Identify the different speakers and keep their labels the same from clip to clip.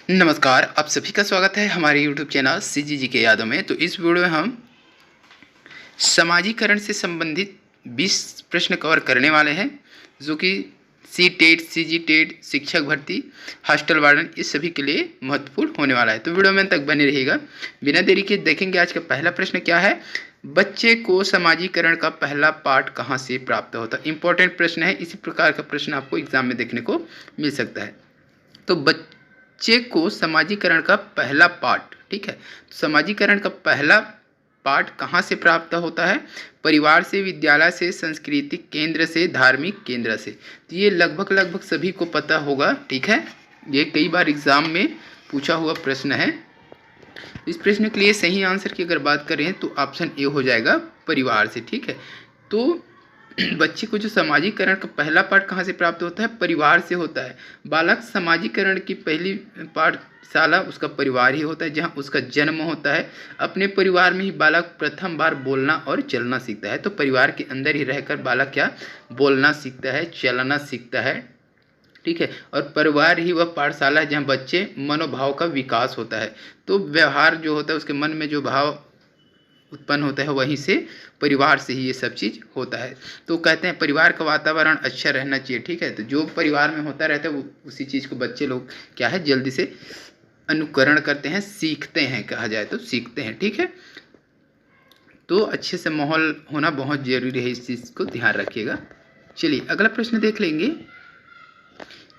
Speaker 1: नमस्कार, आप सभी का स्वागत है हमारे यूट्यूब चैनल सीजीजी के यादों में। तो इस वीडियो में हम समाजीकरण से संबंधित 20 प्रश्न कवर करने वाले हैं, जो कि सी टेट, सी जी टेट, शिक्षक भर्ती, हॉस्टल वार्डन, इस सभी के लिए महत्वपूर्ण होने वाला है। तो वीडियो में तक बने रहिएगा। बिना देरी के देखेंगे आज का पहला प्रश्न क्या है। बच्चे को समाजीकरण का पहला पाठ कहाँ से प्राप्त होता है। इंपॉर्टेंट प्रश्न है, इसी प्रकार का प्रश्न आपको एग्जाम में देखने को मिल सकता है। तो बच्चे को समाजीकरण का पहला पाठ, ठीक है, तो समाजीकरण का पहला पाठ कहाँ से प्राप्त होता है। परिवार से, विद्यालय से, सांस्कृतिक केंद्र से, धार्मिक केंद्र से। तो ये लगभग सभी को पता होगा, ठीक है। ये कई बार एग्जाम में पूछा हुआ प्रश्न है। इस प्रश्न के लिए सही आंसर की अगर बात करें तो ऑप्शन ए हो जाएगा, परिवार से, ठीक है। तो बच्चे को जो समाजीकरण का पहला पाठ कहाँ से प्राप्त होता है, परिवार से होता है। बालक समाजीकरण की पहली पाठशाला उसका परिवार ही होता है, जहाँ उसका जन्म होता है। अपने परिवार में ही बालक प्रथम बार बोलना और चलना सीखता है। तो परिवार के अंदर ही रहकर बालक क्या बोलना सीखता है, चलना सीखता है, ठीक है। और परिवार ही वह पाठशाला है जहाँ बच्चे मनोभाव का विकास होता है। तो व्यवहार जो होता है, उसके मन में जो भाव उत्पन्न होता है, वहीं से, परिवार से ही ये सब चीज़ होता है। तो कहते हैं परिवार का वातावरण अच्छा रहना चाहिए, ठीक है। तो जो परिवार में होता रहता है, वो उसी चीज़ को बच्चे लोग क्या है जल्दी से अनुकरण करते हैं, सीखते हैं, कहा जाए तो सीखते हैं, ठीक है। तो अच्छे से माहौल होना बहुत ज़रूरी है, इस चीज़ को ध्यान रखिएगा। चलिए अगला प्रश्न देख लेंगे।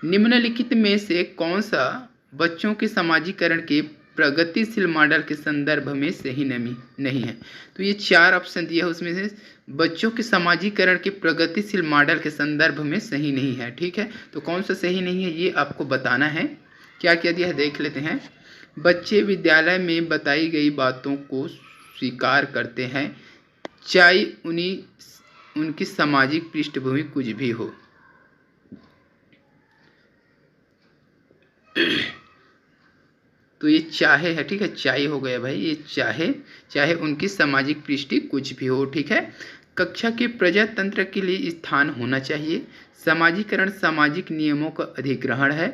Speaker 1: निम्नलिखित में से कौन सा बच्चों के समाजीकरण के प्रगतिशील मॉडल के संदर्भ में सही नहीं है। तो ये 4 ऑप्शन दिया है, उसमें से बच्चों के समाजीकरण के प्रगतिशील मॉडल के संदर्भ में सही नहीं है, ठीक है। तो कौन सा सही नहीं है ये आपको बताना है। क्या क्या दिया है देख लेते हैं। बच्चे विद्यालय में बताई गई बातों को स्वीकार करते हैं, चाहे उनकी सामाजिक पृष्ठभूमि कुछ भी हो। तो ये चाहे है, ठीक है, चाहे हो गया भाई, ये चाहे उनकी सामाजिक पृष्ठि कुछ भी हो, ठीक है। कक्षा के प्रजातंत्र के लिए स्थान होना चाहिए। समाजीकरण सामाजिक नियमों का अधिग्रहण है।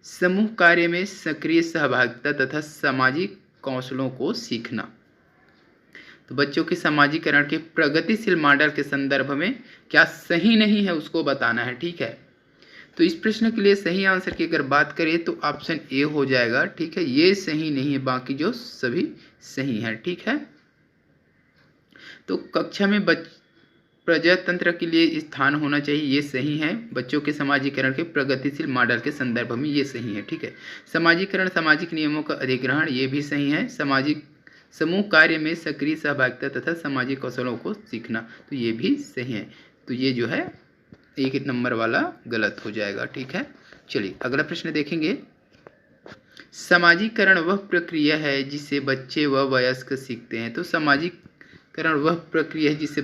Speaker 1: समूह कार्य में सक्रिय सहभागिता तथा सामाजिक कौशलों को सीखना। तो बच्चों के समाजीकरण के प्रगतिशील मॉडल के संदर्भ में क्या सही नहीं है उसको बताना है, ठीक है। तो इस प्रश्न के लिए सही आंसर की अगर बात करें तो ऑप्शन ए हो जाएगा, ठीक है। ये सही नहीं है, बाकी जो सभी सही है, ठीक है। तो कक्षा में प्रजातंत्र के लिए स्थान होना चाहिए, ये सही है। बच्चों के समाजीकरण के प्रगतिशील मॉडल के संदर्भ में ये सही है, ठीक है। समाजीकरण सामाजिक नियमों का अधिग्रहण, ये भी सही है। सामाजिक समूह कार्य में सक्रिय सहभागिता तथा सामाजिक कौशलों को सीखना, तो ये भी सही है। तो ये जो है 1 नंबर वाला गलत हो जाएगा, ठीक है। चलिए अगला प्रश्न देखेंगे। समाजीकरण वह प्रक्रिया है जिसे बच्चे व वयस्क सीखते हैं। तो समाजीकरण वह प्रक्रिया है जिसे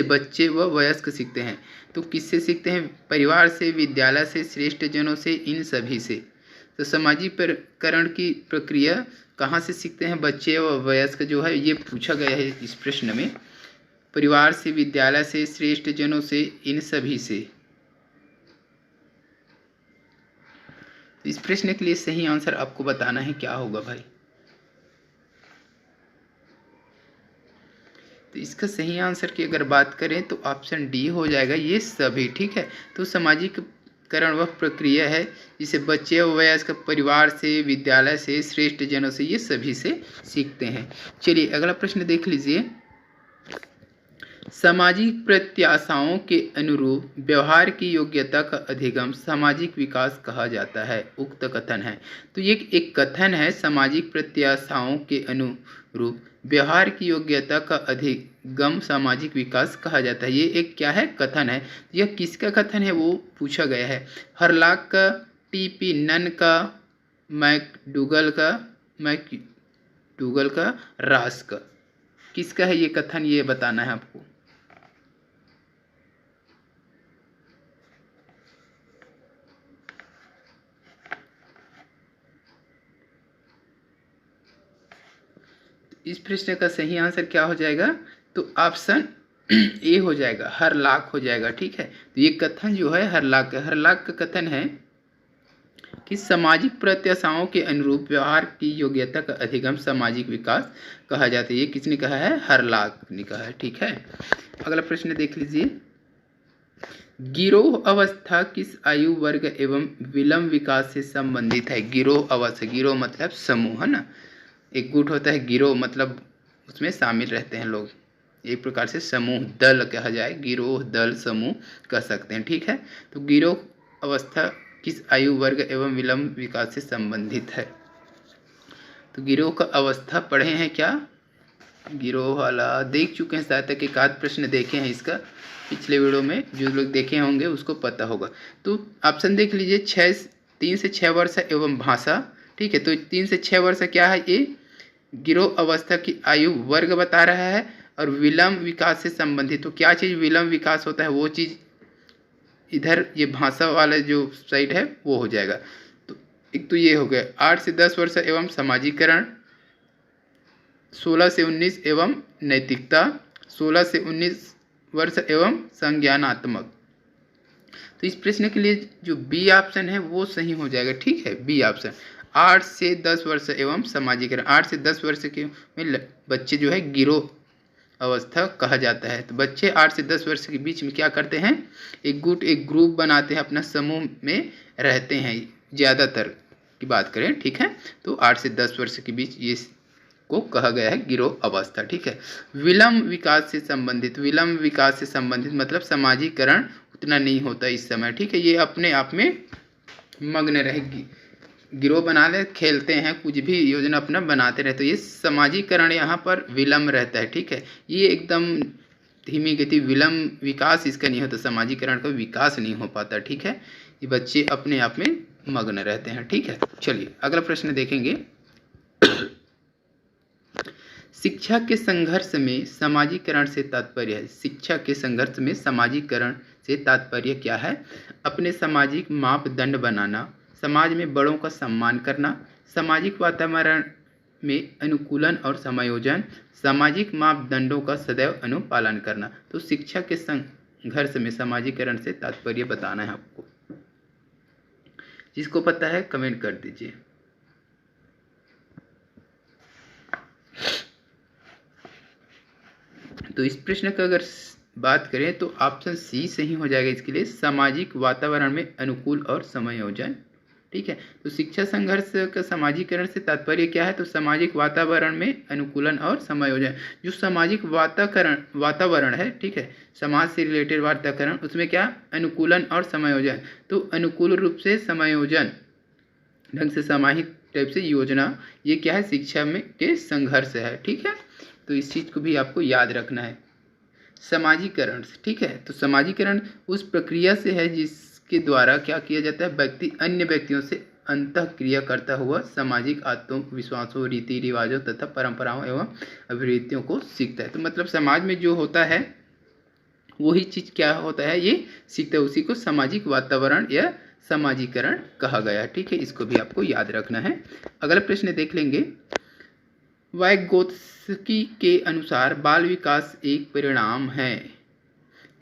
Speaker 1: बच्चे व वयस्क सीखते हैं। तो किससे सीखते हैं, परिवार से, विद्यालय से, श्रेष्ठ जनों से, इन सभी से। तो समाजीकरण की प्रक्रिया कहाँ से सीखते हैं बच्चे व वयस्क, जो है ये पूछा गया है इस प्रश्न में। परिवार से, विद्यालय से, श्रेष्ठ जनों से, इन सभी से। इस प्रश्न के लिए सही आंसर आपको बताना है क्या होगा भाई। तो इसका सही आंसर की अगर बात करें तो ऑप्शन डी हो जाएगा, ये सभी, ठीक है। तो समाजीकरण वह प्रक्रिया है जिसे बच्चे व वयस्क परिवार से, विद्यालय से, श्रेष्ठ जनों से, ये सभी से सीखते हैं। चलिए अगला प्रश्न देख लीजिए। सामाजिक प्रत्याशाओं के अनुरूप व्यवहार की योग्यता का अधिगम सामाजिक विकास कहा जाता है। उक्त कथन है। तो ये एक कथन है, सामाजिक प्रत्याशाओं के अनुरूप व्यवहार की योग्यता का अधिगम सामाजिक विकास कहा जाता है। ये एक क्या है, कथन है। यह किसका कथन है वो पूछा गया है। हरलाक का, टीपी नन का, मैकडूगल का, रास का। किसका है ये कथन, ये बताना है आपको। इस प्रश्न का सही आंसर क्या हो जाएगा, तो ऑप्शन ए हो जाएगा, हरलाक हो जाएगा, ठीक है। तो ये कथन जो है हरलाक का कथन है कि सामाजिक प्रत्याशाओं के अनुरूप व्यवहार की योग्यता का अधिगम सामाजिक विकास कहा जाता है। ये किसने कहा है? हरलाक ने कहा है। ठीक है, अगला प्रश्न देख लीजिए। गिरोह अवस्था किस आयु वर्ग एवं विलंब विकास से संबंधित है? गिरोह अवस्था, गिरोह मतलब समूह है ना, एक गुट होता है, गिरोह मतलब उसमें शामिल रहते हैं लोग, एक प्रकार से समूह, दल कहा जाए, गिरोह, दल, समूह कह सकते हैं। ठीक है, तो गिरोह अवस्था किस आयु वर्ग एवं विलंब विकास से संबंधित है? तो गिरोह का अवस्था पढ़े हैं क्या? गिरोह वाला देख चुके हैं, शायद तक एक आध प्रश्न देखे हैं इसका पिछले वीडियो में, जो लोग देखे होंगे उसको पता होगा। तो ऑप्शन देख लीजिए, 3 से 6 वर्ष एवं भाषा। ठीक है, तो 3 से 6 वर्ष क्या है? ये गिरोह अवस्था की आयु वर्ग बता रहा है। और विलंब विकास से संबंधित, तो क्या चीज़ विलंब विकास होता है? वो चीज़ इधर ये भाषा वाला जो साइड है वो हो जाएगा। तो एक तो ये हो गया 8 से 10 वर्ष एवं समाजीकरण, 16 से 19 एवं नैतिकता, 16 से 19 वर्ष एवं संज्ञानात्मक। तो इस प्रश्न के लिए जो बी ऑप्शन है वो सही हो जाएगा। ठीक है, बी ऑप्शन, 8 से 10 वर्ष एवं समाजीकरण। 8 से 10 वर्ष के में बच्चे जो है गिरोह अवस्था कहा जाता है। तो बच्चे 8 से 10 वर्ष के बीच में क्या करते हैं? एक गुट, एक ग्रुप बनाते हैं, अपना समूह में रहते हैं, ज़्यादातर की बात करें। ठीक है, तो 8 से 10 वर्ष के बीच ये को कहा गया है गिरोह अवस्था। ठीक है, विलंब विकास से संबंधित, विलंब विकास से संबंधित मतलब समाजीकरण उतना नहीं होता इस समय। ठीक है, ये अपने आप में मग्न रहेगी, गिरोह बना ले, खेलते हैं, कुछ भी योजना अपना बनाते रहते, ये समाजीकरण यहाँ पर विलंब रहता है। ठीक है, ये एकदम धीमी गति, विलंब विकास इसका नहीं होता, समाजीकरण का विकास नहीं हो पाता। ठीक है, ये बच्चे अपने आप में मग्न रहते हैं। ठीक है, चलिए अगला प्रश्न देखेंगे। शिक्षा के संघर्ष में समाजीकरण से तात्पर्य है। शिक्षा के संघर्ष में समाजीकरण से तात्पर्य क्या है? अपने सामाजिक मापदंड बनाना, समाज में बड़ों का सम्मान करना, सामाजिक वातावरण में अनुकूलन और समायोजन, सामाजिक मापदंडों का सदैव अनुपालन करना। तो शिक्षा के संघर्ष में समाजीकरण से तात्पर्य बताना है आपको। जिसको पता है कमेंट कर दीजिए। तो इस प्रश्न का अगर बात करें तो ऑप्शन सी सही हो जाएगा इसके लिए, सामाजिक वातावरण में अनुकूल और समायोजन। ठीक है, तो शिक्षा संघर्ष का समाजीकरण से तात्पर्य क्या है? तो सामाजिक वातावरण में अनुकूलन और समायोजन। जो सामाजिक वातावरण है, ठीक है, समाज से रिलेटेड वातावरण, उसमें क्या? अनुकूलन और समायोजन। तो अनुकूल रूप से समायोजन ढंग से सामाजिक टाइप से योजना, ये क्या है? शिक्षा में के संघर्ष है। ठीक है, तो इस चीज़ को भी आपको याद रखना है। समाजीकरण, ठीक है, तो समाजीकरण उस प्रक्रिया से है जिसके द्वारा क्या किया जाता है? व्यक्ति अन्य व्यक्तियों से अंतः क्रिया करता हुआ सामाजिक आत्मविश्वासों, रीति रिवाजों तथा परंपराओं एवं अभिवृत्तियों को सीखता है। तो मतलब समाज में जो होता है वही चीज़ क्या होता है? ये सीखता है, उसी को सामाजिक वातावरण या समाजीकरण कहा गया है। ठीक है, इसको भी आपको याद रखना है। अगला प्रश्न देख लेंगे। वाइगोत्स्की के अनुसार बाल विकास एक परिणाम है।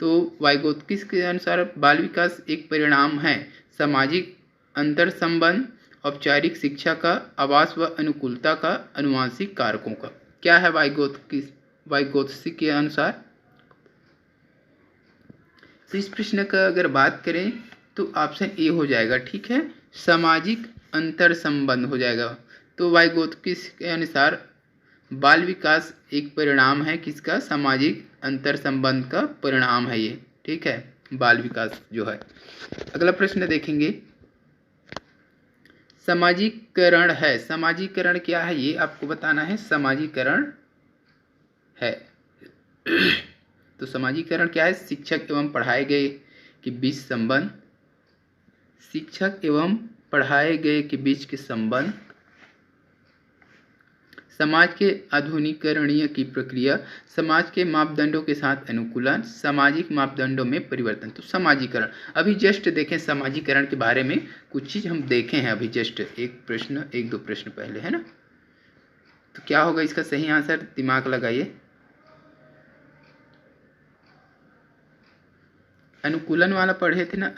Speaker 1: तो वाइगोत्स्की के अनुसार बाल विकास एक परिणाम है सामाजिक अंतर संबंध, औपचारिक शिक्षा का, आवास व अनुकूलता का, अनुवांशिक कारकों का। क्या है वाइगोत्स्की के अनुसार? तो इस प्रश्न का अगर बात करें तो ऑप्शन ए हो जाएगा। ठीक है, सामाजिक अंतर संबंध हो जाएगा। तो वाइगोत्स्की के अनुसार बाल विकास एक परिणाम है किसका? सामाजिक अंतर संबंध का परिणाम है ये। ठीक है, बाल विकास जो है। अगला प्रश्न देखेंगे। समाजीकरण है, समाजीकरण क्या है ये आपको बताना है। समाजीकरण है तो समाजीकरण क्या है? शिक्षक एवं पढ़ाए गए के बीच संबंध, शिक्षक एवं पढ़ाए गए के बीच के संबंध, समाज के आधुनिकीकरणीय की प्रक्रिया, समाज के मापदंडों के साथ अनुकूलन, सामाजिक मापदंडों में परिवर्तन। तो समाजीकरण अभी जस्ट देखें, समाजीकरण के बारे में कुछ चीज़ हम देखे हैं अभी जस्ट, एक दो प्रश्न पहले, है ना। तो क्या होगा इसका सही आंसर? दिमाग लगाइए। अनुकूलन वाला पढ़े थे ना,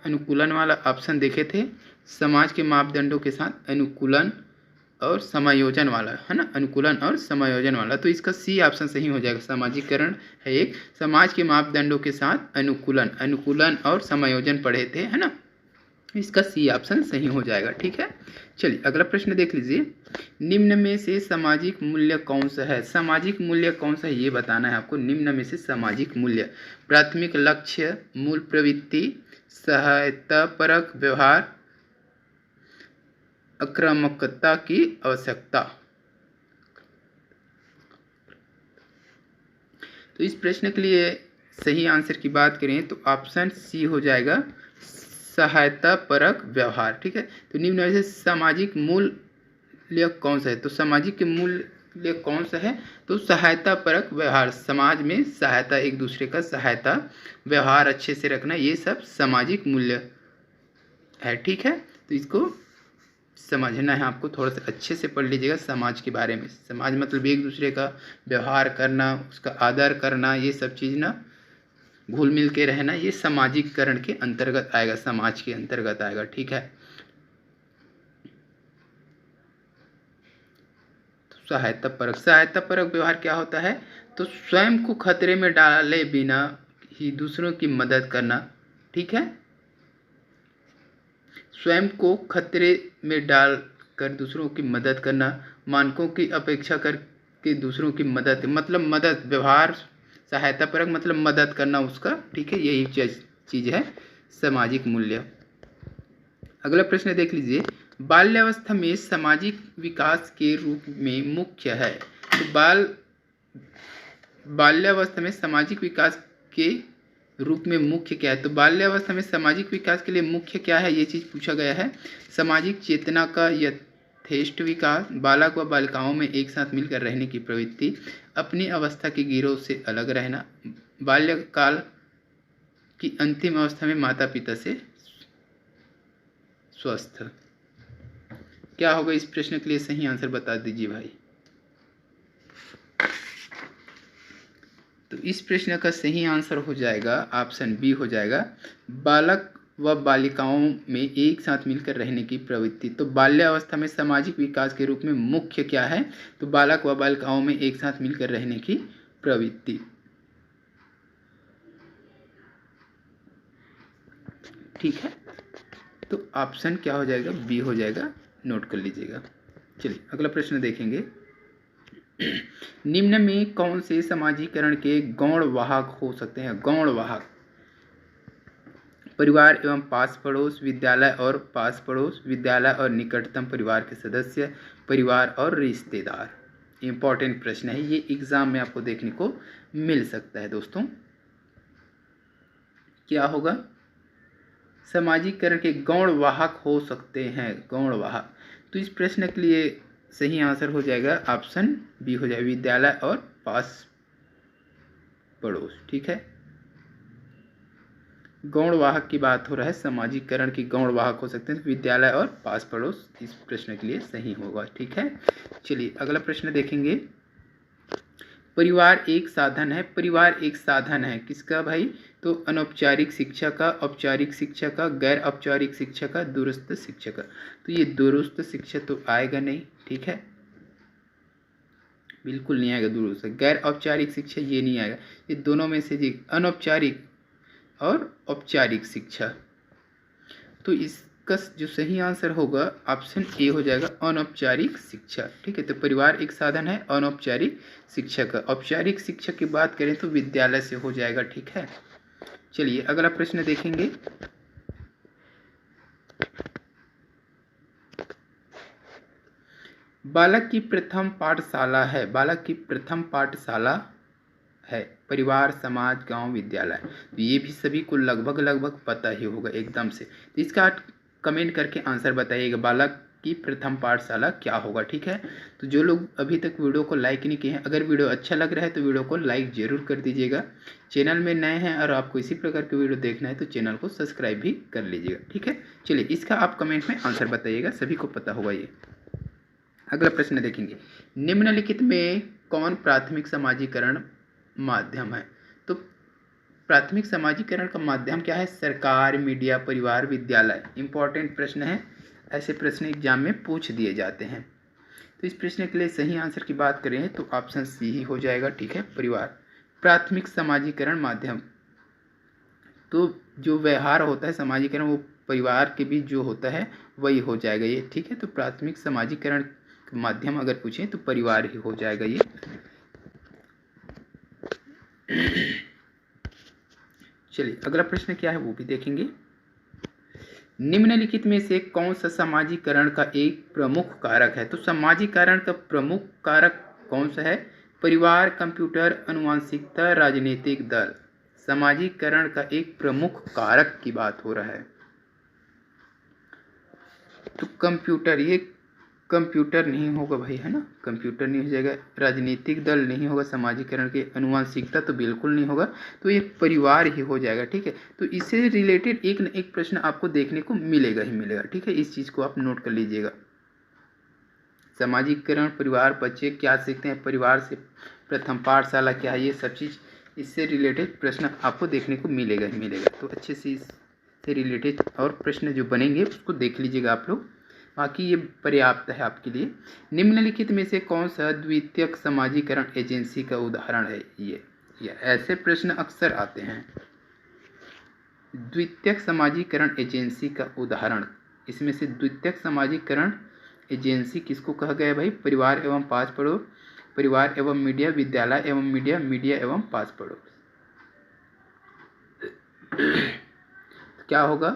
Speaker 1: अनुकूलन वाला ऑप्शन देखे थे, समाज के मापदंडों के साथ अनुकूलन और समायोजन वाला, है ना, अनुकूलन और समायोजन वाला। तो इसका सी ऑप्शन सही हो जाएगा। सामाजिकरण है एक, समाज के मापदंडों के साथ अनुकूलन और समायोजन पढ़े थे, है ना, इसका सी ऑप्शन सही हो जाएगा। ठीक है, चलिए अगला प्रश्न देख लीजिए। निम्न में से सामाजिक मूल्य कौन सा है? सामाजिक मूल्य कौन सा है ये बताना है आपको। निम्न में से सामाजिक मूल्य: प्राथमिक लक्ष्य, मूल प्रवृत्ति, सहायतापरक व्यवहार, आक्रामकता की आवश्यकता। तो इस प्रश्न के लिए सही आंसर की बात करें तो ऑप्शन सी हो जाएगा, सहायता परक व्यवहार। ठीक है, तो निम्न में से सामाजिक मूल्य कौन सा है? तो सामाजिक के मूल्य कौन सा है? तो सहायता परक व्यवहार, समाज में सहायता, एक दूसरे का सहायता, व्यवहार अच्छे से रखना, ये सब सामाजिक मूल्य है। ठीक है, तो इसको समझना है आपको, थोड़ा सा अच्छे से पढ़ लीजिएगा समाज के बारे में। समाज मतलब एक दूसरे का व्यवहार करना, उसका आदर करना, ये सब चीज़ ना, घुल मिल के रहना, ये सामाजिकरण के अंतर्गत आएगा, समाज के अंतर्गत आएगा। ठीक है, तो सहायता परक व्यवहार क्या होता है? तो स्वयं को खतरे में डाले बिना ही दूसरों की मदद करना। ठीक है, स्वयं को खतरे में डालकर दूसरों की मदद करना, मानकों की अपेक्षा करके दूसरों की मदद, मतलब मदद, व्यवहार सहायता परक मतलब मदद करना उसका। ठीक है, यही चीज़ है सामाजिक मूल्य। अगला प्रश्न देख लीजिए। बाल्यावस्था में सामाजिक विकास के रूप में मुख्य है। तो बाल्यावस्था में सामाजिक विकास के रूप में मुख्य क्या है? तो बाल्यावस्था में सामाजिक विकास के लिए मुख्य क्या है, ये चीज़ पूछा गया है। सामाजिक चेतना का यथेष्ट विकास, बालक व बालिकाओं में एक साथ मिलकर रहने की प्रवृत्ति, अपनी अवस्था के गिरोह से अलग रहना, बाल्यकाल की अंतिम अवस्था में माता पिता से स्वस्थ। क्या होगा इस प्रश्न के लिए सही आंसर बता दीजिए भाई। तो इस प्रश्न का सही आंसर हो जाएगा ऑप्शन बी हो जाएगा, बालक व बालिकाओं में एक साथ मिलकर रहने की प्रवृत्ति। तो बाल्यावस्था में सामाजिक विकास के रूप में मुख्य क्या है? तो बालक व बालिकाओं में एक साथ मिलकर रहने की प्रवृत्ति। ठीक है, तो ऑप्शन क्या हो जाएगा? बी हो जाएगा, नोट कर लीजिएगा। चलिए अगला प्रश्न देखेंगे। निम्न में कौन से समाजीकरण के गौण वाहक हो सकते हैं? गौण वाहक: परिवार एवं पास पड़ोस, विद्यालय और पास पड़ोस, विद्यालय और निकटतम परिवार के सदस्य, परिवार और रिश्तेदार। इंपॉर्टेंट प्रश्न है ये, एग्जाम में आपको देखने को मिल सकता है दोस्तों। क्या होगा? समाजीकरण के गौण वाहक हो सकते हैं, गौण वाहक। तो इस प्रश्न के लिए सही आंसर हो जाएगा ऑप्शन बी हो जाएगा, विद्यालय और पास पड़ोस। ठीक है, गौण वाहक की बात हो रहा है, समाजीकरण की गौण वाहक हो सकते हैं विद्यालय और पास पड़ोस, इस प्रश्न के लिए सही होगा। ठीक है, चलिए अगला प्रश्न देखेंगे। परिवार एक साधन है, परिवार एक साधन है किसका भाई? तो अनौपचारिक शिक्षा का, औपचारिक शिक्षा का, गैर औपचारिक शिक्षा का, दूरस्थ शिक्षा का। तो ये दूरस्थ शिक्षा तो आएगा नहीं। ठीक है, बिल्कुल नहीं आएगा दूरस्थ। गैर औपचारिक शिक्षा ये नहीं आएगा, ये दोनों में से जी, अनौपचारिक और औपचारिक शिक्षा। तो इसका जो सही आंसर होगा ऑप्शन ए हो जाएगा, अनौपचारिक शिक्षा। ठीक है, तो परिवार एक साधन है अनौपचारिक शिक्षा का। औपचारिक शिक्षा की बात करें तो विद्यालय से हो जाएगा। ठीक है, चलिए अगला प्रश्न देखेंगे। बालक की प्रथम पाठशाला है, बालक की प्रथम पाठशाला है, परिवार, समाज, गांव, विद्यालय। तो ये भी सभी को लगभग पता ही होगा एकदम से। तो इसका कमेंट करके आंसर बताइएगा, बालक की प्रथम पाठशाला क्या होगा। ठीक है, तो जो लोग अभी तक वीडियो को लाइक नहीं किए हैं, अगर वीडियो अच्छा लग रहा है तो वीडियो को लाइक जरूर कर दीजिएगा। चैनल में नए हैं और आपको इसी प्रकार के वीडियो देखना है तो चैनल को सब्सक्राइब भी कर लीजिएगा। ठीक है, चलिए इसका आप कमेंट में आंसर बताइएगा, सभी को पता होगा ये। अगला प्रश्न देखेंगे। निम्नलिखित में कौन प्राथमिक समाजीकरण माध्यम है? तो प्राथमिक समाजीकरण का माध्यम क्या है? सरकार, मीडिया, परिवार, विद्यालय। इंपॉर्टेंट प्रश्न है, ऐसे प्रश्न एग्जाम में पूछ दिए जाते हैं। तो इस प्रश्न के लिए सही आंसर की बात करें तो ऑप्शन सी ही हो जाएगा, ठीक है। परिवार प्राथमिक समाजीकरण माध्यम, तो जो व्यवहार होता है समाजीकरण वो परिवार के बीच जो होता है वही हो जाएगा ये, ठीक है। तो प्राथमिक समाजीकरण माध्यम अगर पूछें तो परिवार ही हो जाएगा ये। चलिए अगला प्रश्न क्या है वो भी देखेंगे। निम्नलिखित में से कौन सा समाजीकरण का एक प्रमुख कारक है? तो समाजीकरण का प्रमुख कारक कौन सा है? परिवार, कंप्यूटर, आनुवंशिकता, राजनीतिक दल। समाजीकरण का एक प्रमुख कारक की बात हो रहा है तो कंप्यूटर, ये कंप्यूटर नहीं होगा भाई, है ना, कंप्यूटर नहीं हो जाएगा। राजनीतिक दल नहीं होगा समाजीकरण के। आनुवंशिकता तो बिल्कुल नहीं होगा, तो ये परिवार ही हो जाएगा, ठीक है। तो इससे रिलेटेड एक न एक प्रश्न आपको देखने को मिलेगा ही मिलेगा, ठीक है। इस चीज़ को आप नोट कर लीजिएगा। समाजीकरण, परिवार, बच्चे क्या सीखते हैं परिवार से, प्रथम पाठशाला क्या है, ये सब चीज़ इससे रिलेटेड प्रश्न आपको देखने को मिलेगा ही मिलेगा। तो अच्छे से इससे रिलेटेड और प्रश्न जो बनेंगे उसको देख लीजिएगा आप लोग, बाकी ये पर्याप्त है आपके लिए। निम्नलिखित में से कौन सा द्वितीयक समाजीकरण एजेंसी का उदाहरण है? ये ऐसे प्रश्न अक्सर आते हैं। द्वितीयक समाजीकरण एजेंसी का उदाहरण, इसमें से द्वितीयक समाजीकरण एजेंसी किसको कहा गया है भाई? परिवार एवं पास पड़ोस, परिवार एवं मीडिया, विद्यालय एवं मीडिया, मीडिया एवं पास पड़ोस। क्या होगा?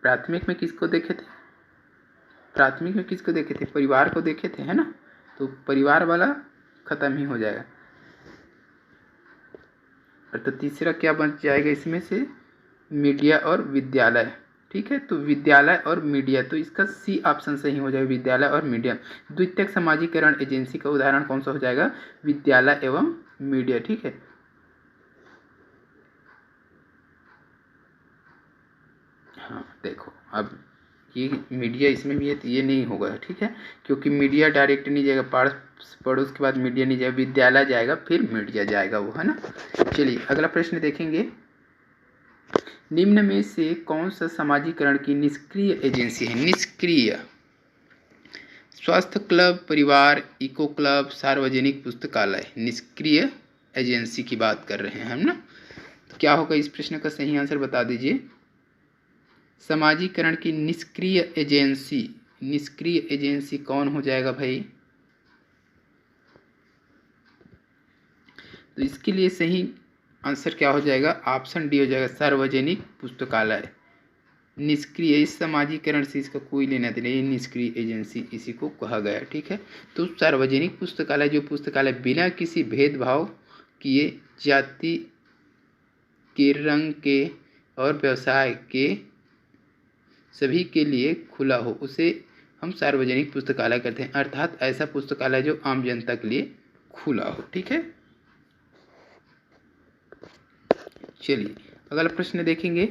Speaker 1: प्राथमिक में किसको देखे थे? प्राथमिक में किसको देखे थे? परिवार को देखे थे, है ना। तो परिवार वाला खत्म ही हो जाएगा। और तो तीसरा क्या बन जाएगा इसमें से? मीडिया और विद्यालय, ठीक है। तो विद्यालय और मीडिया, तो इसका सी ऑप्शन सही हो जाएगा, विद्यालय और मीडिया। द्वितीयक समाजीकरण एजेंसी का उदाहरण कौन सा हो जाएगा? विद्यालय एवं मीडिया, ठीक है। हाँ देखो, अब ये मीडिया इसमें भी है तो ये नहीं होगा, ठीक है, क्योंकि मीडिया डायरेक्ट नहीं जाएगा, पड़ोस के बाद मीडिया नहीं जाएगा, विद्यालय जाएगा फिर मीडिया जाएगा वो, है ना। चलिए अगला प्रश्न देखेंगे। निम्न में से कौन सा समाजीकरण की निष्क्रिय एजेंसी है? निष्क्रिय, स्वास्थ्य क्लब, परिवार, इको क्लब, सार्वजनिक पुस्तकालय। निष्क्रिय एजेंसी की बात कर रहे हैं हम ना। तो क्या होगा इस प्रश्न का सही आंसर बता दीजिए। समाजीकरण की निष्क्रिय एजेंसी, निष्क्रिय एजेंसी कौन हो जाएगा भाई? तो इसके लिए सही आंसर क्या हो जाएगा? ऑप्शन डी हो जाएगा, सार्वजनिक पुस्तकालय। निष्क्रिय, इस समाजीकरण से इसका कोई लेना देना, ये निष्क्रिय एजेंसी इसी को कहा गया, ठीक है। तो सार्वजनिक पुस्तकालय, जो पुस्तकालय बिना किसी भेदभाव किए, जाति के, रंग के और व्यवसाय के सभी के लिए खुला हो, उसे हम सार्वजनिक पुस्तकालय कहते हैं। अर्थात ऐसा पुस्तकालय जो आम जनता के लिए खुला हो, ठीक है। चलिए अगला प्रश्न देखेंगे।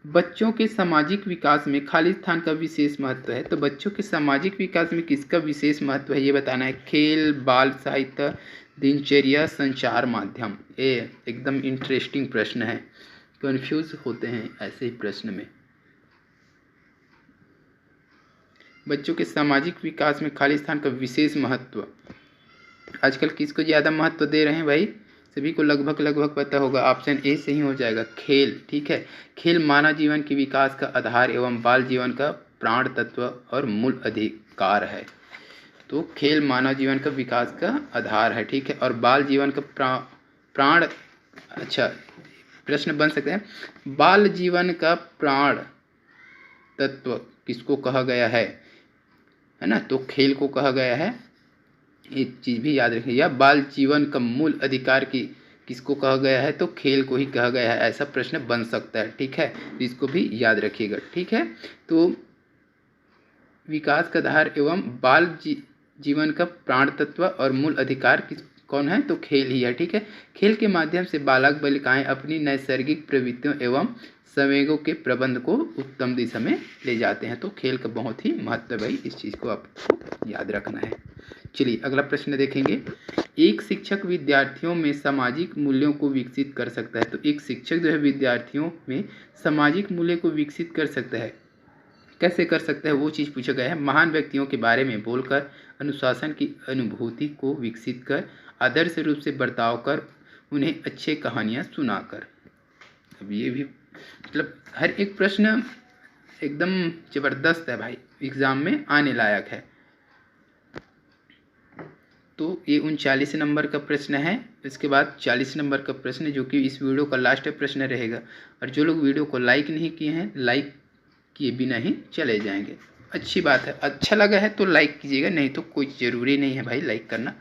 Speaker 1: बच्चों के सामाजिक विकास में खाली स्थान का विशेष महत्व है। तो बच्चों के सामाजिक विकास में किसका विशेष महत्व है ये बताना है। खेल, बाल साहित्य, दिनचर्या, संचार माध्यम। ये एकदम इंटरेस्टिंग प्रश्न है, कंफ्यूज होते हैं ऐसे ही प्रश्न में। बच्चों के सामाजिक विकास में खाली स्थान का विशेष महत्व, आजकल किसको ज़्यादा महत्व दे रहे हैं भाई? सभी को लगभग पता होगा, ऑप्शन ए सही हो जाएगा, खेल, ठीक है। खेल मानव जीवन के विकास का आधार एवं बाल जीवन का प्राण तत्व और मूल अधिकार है। तो खेल मानव जीवन का विकास का आधार है, ठीक है, और बाल जीवन का प्राण, अच्छा प्रश्न बन सकते हैं, बाल जीवन का प्राण तत्व किसको कहा गया है ना। तो खेल को कहा गया है, एक चीज़ भी याद रखिए। या बाल जीवन का मूल अधिकार की किसको कहा गया है? तो खेल को ही कहा गया है, ऐसा प्रश्न बन सकता है, ठीक है। तो इसको भी याद रखिएगा, ठीक है। तो विकास का आधार एवं बाल जीवन का प्राण तत्व और मूल अधिकार कौन है? तो खेल ही है, ठीक है। खेल के माध्यम से बालक बालिकाएं अपनी नैसर्गिक प्रवृत्तियों एवं संवेगों के प्रबंध को उत्तम दिशा में ले जाते हैं। तो खेल का बहुत ही महत्व है, इस चीज़ को आपको याद रखना है। चलिए अगला प्रश्न देखेंगे। एक शिक्षक विद्यार्थियों में सामाजिक मूल्यों को विकसित कर सकता है। तो एक शिक्षक जो है विद्यार्थियों में सामाजिक मूल्य को विकसित कर सकता है। कैसे कर सकता है वो चीज़ पूछा गया है। महान व्यक्तियों के बारे में बोलकर, अनुशासन की अनुभूति को विकसित कर, आदर्श रूप से बर्ताव कर, उन्हें अच्छे कहानियाँ सुनाकर। अब ये भी मतलब हर एक प्रश्न एकदम ज़बरदस्त है भाई, एग्ज़ाम में आने लायक है। तो ये 39 नंबर का प्रश्न है। इसके बाद 40 नंबर का प्रश्न जो कि इस वीडियो का लास्ट प्रश्न रहेगा। और जो लोग वीडियो को लाइक नहीं किए हैं, लाइक किए बिना ही चले जाएंगे। अच्छी बात है, अच्छा लगा है तो लाइक कीजिएगा, नहीं तो कोई ज़रूरी नहीं है भाई लाइक करना।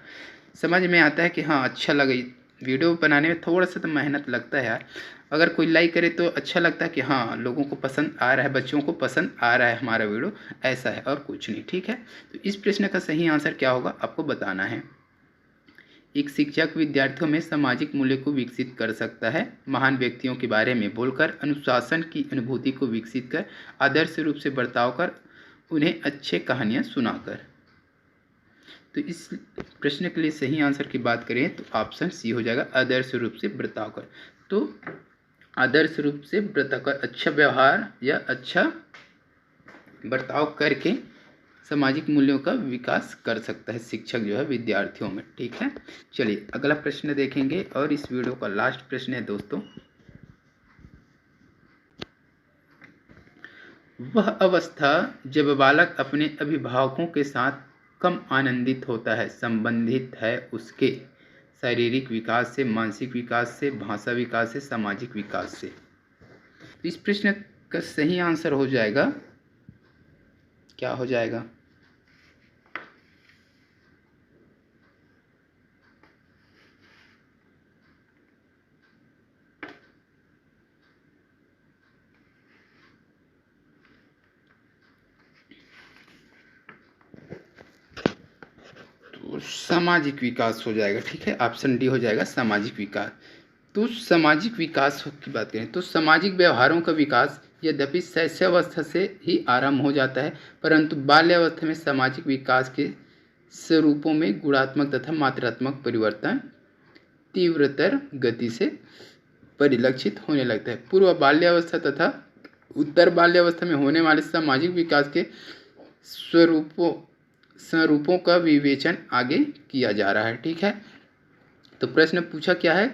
Speaker 1: समझ में आता है कि हाँ अच्छा लगा। वीडियो बनाने में थोड़ा सा तो मेहनत लगता है यार। अगर कोई लाइक करे तो अच्छा लगता है कि हाँ लोगों को पसंद आ रहा है, बच्चों को पसंद आ रहा है हमारा वीडियो, ऐसा है और कुछ नहीं। ठीक है, तो इस प्रश्न का सही आंसर क्या होगा आपको बताना है। एक शिक्षक विद्यार्थियों में सामाजिक मूल्य को विकसित कर सकता है। महान व्यक्तियों के बारे में बोलकर, अनुशासन की अनुभूति को विकसित कर, आदर्श रूप से बर्ताव कर, उन्हें अच्छे कहानियाँ सुनाकर। तो इस प्रश्न के लिए सही आंसर की बात करें तो ऑप्शन सी हो जाएगा, आदर्श रूप से बर्ताव कर। तो आदर्श रूप से बर्ताव कर, अच्छा व्यवहार या अच्छा बर्ताव करके सामाजिक मूल्यों का विकास कर सकता है शिक्षक जो है विद्यार्थियों में। ठीक है, चलिए अगला प्रश्न देखेंगे और इस वीडियो का लास्ट प्रश्न है दोस्तों। वह अवस्था जब बालक अपने अभिभावकों के साथ कम आनंदित होता है संबंधित है उसके शारीरिक विकास से, मानसिक विकास से, भाषा विकास से, सामाजिक विकास से। तो इस प्रश्न का सही आंसर हो जाएगा, क्या हो जाएगा? तो सामाजिक विकास हो जाएगा। ठीक है, ऑप्शन डी हो जाएगा सामाजिक विकास। तो सामाजिक विकास की बात करें तो सामाजिक व्यवहारों का विकास यद्यपि शैशवावस्था से ही आरंभ हो जाता है, परंतु बाल्यावस्था में सामाजिक विकास के स्वरूपों में गुणात्मक तथा मात्रात्मक परिवर्तन तीव्रतर गति से परिलक्षित होने लगता है। पूर्व बाल्यावस्था तथा उत्तर बाल्यावस्था में होने वाले सामाजिक विकास के स्वरूपों का विवेचन आगे किया जा रहा है। ठीक है, तो प्रश्न पूछा क्या है,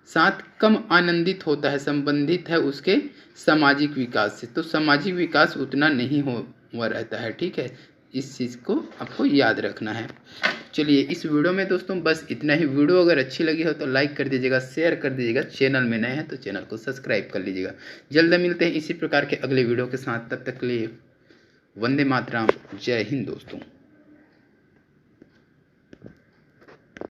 Speaker 1: साथ कम आनंदित होता है संबंधित है उसके सामाजिक विकास से। तो सामाजिक विकास उतना नहीं हुआ रहता है। ठीक है, इस चीज़ को आपको याद रखना है। चलिए इस वीडियो में दोस्तों बस इतना ही। वीडियो अगर अच्छी लगी हो तो लाइक कर दीजिएगा, शेयर कर दीजिएगा, चैनल में नए हैं तो चैनल को सब्सक्राइब कर लीजिएगा। जल्द मिलते हैं इसी प्रकार के अगले वीडियो के साथ, तब तक के लिए वंदे मातरम, जय हिंद दोस्तों।